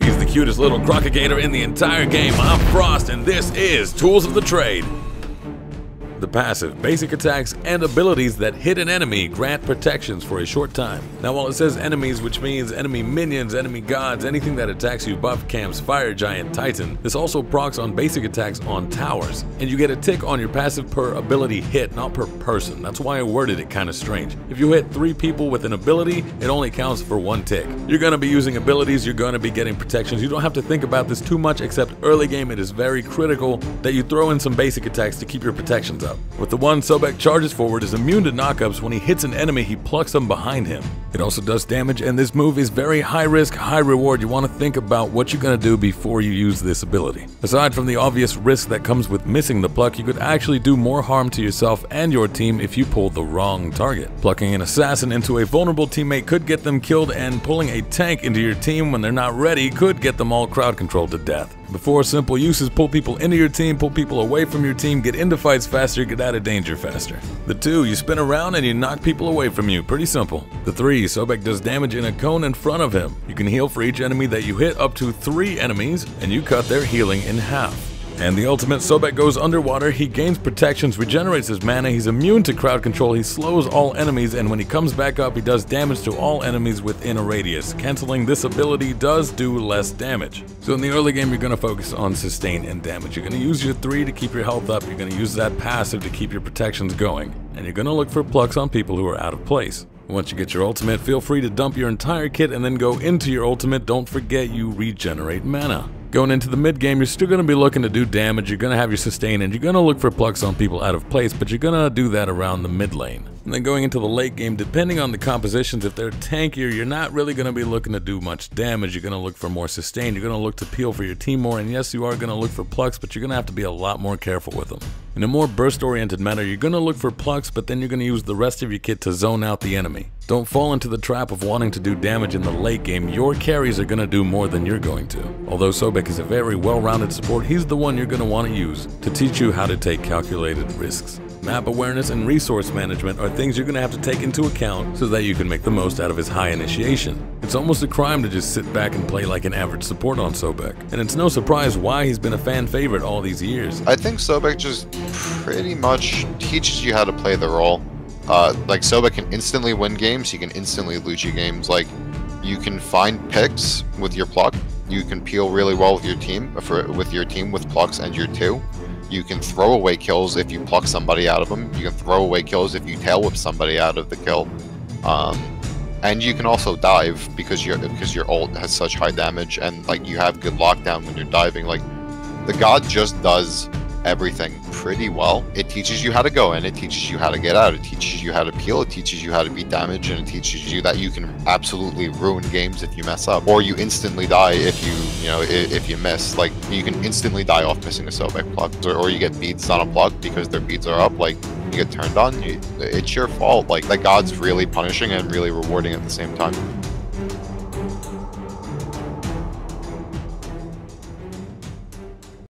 He's the cutest little crocagator in the entire game. I'm Frost, and this is Tools of the Trade. The passive, basic attacks, and abilities that hit an enemy grant protections for a short time. Now while it says enemies, which means enemy minions, enemy gods, anything that attacks you, buff camps, fire giant, titan, this also procs on basic attacks on towers. And you get a tick on your passive per ability hit, not per person. That's why I worded it kinda strange. If you hit 3 people with an ability, it only counts for 1 tick. You're gonna be using abilities, you're gonna be getting protections. You don't have to think about this too much, except early game it is very critical that you throw in some basic attacks to keep your protections up. With the one, Sobek charges forward, is immune to knockups. When he hits an enemy, he plucks them behind him. It also does damage, and this move is very high risk, high reward. You want to think about what you're going to do before you use this ability. Aside from the obvious risk that comes with missing the pluck, you could actually do more harm to yourself and your team if you pull the wrong target. Plucking an assassin into a vulnerable teammate could get them killed, and pulling a tank into your team when they're not ready could get them all crowd controlled to death. Before simple uses, pull people into your team, pull people away from your team, get into fights faster, get out of danger faster. The 2, you spin around and you knock people away from you, pretty simple. The 3, Sobek does damage in a cone in front of him. You can heal for each enemy that you hit up to 3 enemies, and you cut their healing in half. And the ultimate, Sobek goes underwater, he gains protections, regenerates his mana, he's immune to crowd control, he slows all enemies, and when he comes back up, he does damage to all enemies within a radius. Canceling this ability does do less damage. So in the early game, you're going to focus on sustain and damage. You're going to use your 3 to keep your health up, you're going to use that passive to keep your protections going, and you're going to look for plucks on people who are out of place. Once you get your ultimate, feel free to dump your entire kit and then go into your ultimate. Don't forget you regenerate mana. Going into the mid game, you're still going to be looking to do damage, you're going to have your sustain, and you're going to look for plucks on people out of place, but you're going to do that around the mid lane. And then going into the late game, depending on the compositions, if they're tankier, you're not really going to be looking to do much damage. You're going to look for more sustain, you're going to look to peel for your team more, and yes, you are going to look for plucks, but you're going to have to be a lot more careful with them. In a more burst-oriented manner, you're going to look for plucks, but then you're going to use the rest of your kit to zone out the enemy. Don't fall into the trap of wanting to do damage in the late game. Your carries are going to do more than you're going to. Although Sobek is a very well-rounded support, he's the one you're going to want to use to teach you how to take calculated risks. Map awareness and resource management are things you're going to have to take into account so that you can make the most out of his high initiation. It's almost a crime to just sit back and play like an average support on Sobek, and it's no surprise why he's been a fan favorite all these years. I think Sobek just pretty much teaches you how to play the role. Like Sobek can instantly win games, he can instantly lose you games. Like, you can find picks with your Pluck, you can peel really well with your team, with Plucks and your 2. You can throw away kills if you pluck somebody out of them. You can throw away kills if you tail whip somebody out of the kill. And you can also dive because your ult has such high damage, and like you have good lockdown when you're diving. Like, the god just does everything pretty well. It teaches you how to go in, it teaches you how to get out, it teaches you how to peel, it teaches you how to beat damage, and it teaches you that you can absolutely ruin games if you mess up, or you instantly die if if you miss. Like, you can instantly die off missing a Sobek Pluck, or you get beads on a Pluck because their beads are up. Like, you get turned on, it's your fault. Like, the god's really punishing and really rewarding at the same time.